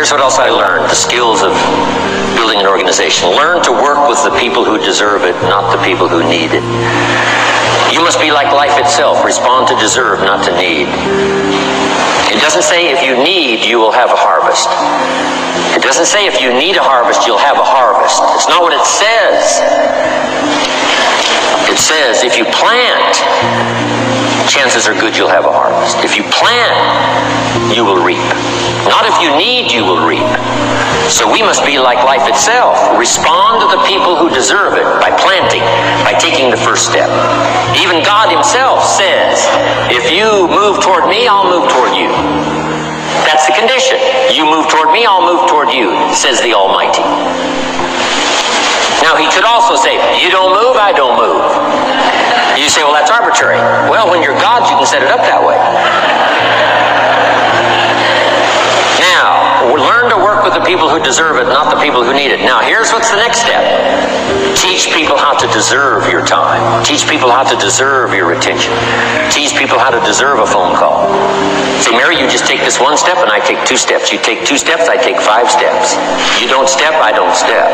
Here's what else I learned, the skills of building an organization. Learn to work with the people who deserve it, not the people who need it. You must be like life itself. Respond to deserve, not to need. It doesn't say if you need, you will have a harvest. It doesn't say if you need a harvest, you'll have a harvest. It's not what it says. It says if you plant, chances are good you'll have a harvest. If you plant, you will reap. Not if you need, you will reap. So we must be like life itself. Respond to the people who deserve it by planting, by taking the first step. Even God himself says, if you move toward me, I'll move toward you. That's the condition. You move toward me, I'll move toward you, says the Almighty. Now he could also say, you don't move, I don't move. You say, well, that's arbitrary. Well, when you're God, you can set it up that way. Now, learn to work with the people who deserve it, not the people who need it. Now, here's what's the next step. Teach people how to deserve your time. Teach people how to deserve your attention. Teach people how to deserve a phone call. Say, Mary, you just take this one step and I take 2 steps. You take 2 steps, I take 5 steps. You don't step, I don't step.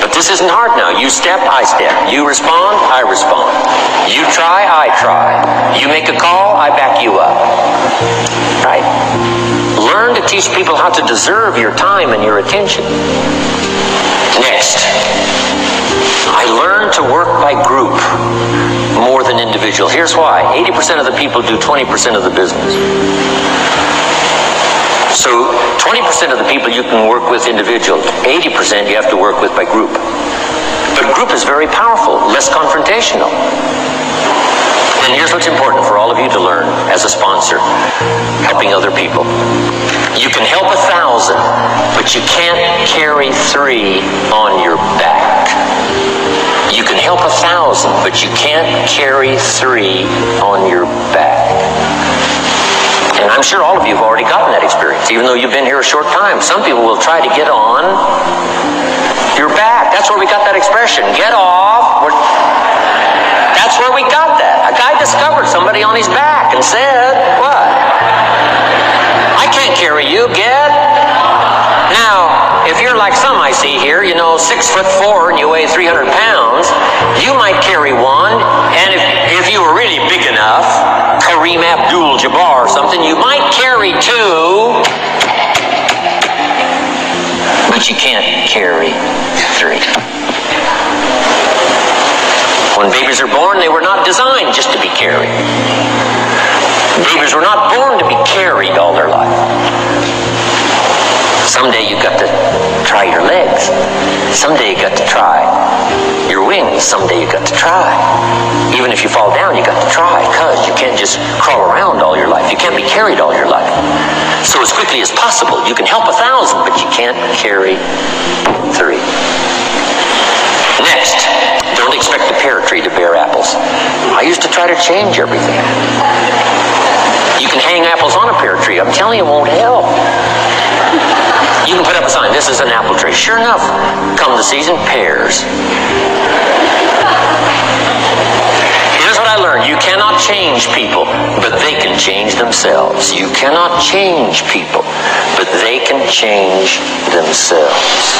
But this isn't hard now. You step, I step. You respond, I respond. You try, I try. You make a call, I back you up. Right? Learn to teach people how to deserve your time and your attention. Next, I learned to work by group more than individual. Here's why. 80% of the people do 20% of the business. So 20% of the people you can work with individual, 80% you have to work with by group. But group is very powerful, less confrontational. And here's what's important for all of you to learn as a sponsor, helping other people. You can help 1,000, but you can't carry 3 on your back. You can help 1,000, but you can't carry 3 on your back. And I'm sure all of you have already gotten that experience, even though you've been here a short time. Some people will try to get on your back. That's where we got that expression, get off. That's where we got that. A guy discovered somebody on his back and said, what? I can't carry you, get. Now, if you're like some I see here, 6'4" and you weigh 300 pounds, you might carry one, and if you were really big enough, Kareem Abdul-Jabbar or something, you might carry 2, but you can't carry 3. When babies are born, they were not designed just to be carried. Babies were not born to be carried all their life. Someday you got to try your legs. Someday you got to try your wings. Someday you got to try. Even if you fall down, you got to try, because you can't just crawl around all your life. You can't be carried all your life. So as quickly as possible, you can help 1,000, but you can't carry 3. Next, don't expect a pear tree to bear apples. I used to try to change everything. You can hang apples on a pear tree. I'm telling you, it won't help. You can put up a sign, this is an apple tree. Sure enough, come the season, pears. Here's what I learned. You cannot change people, but they can change themselves. You cannot change people, but they can change themselves.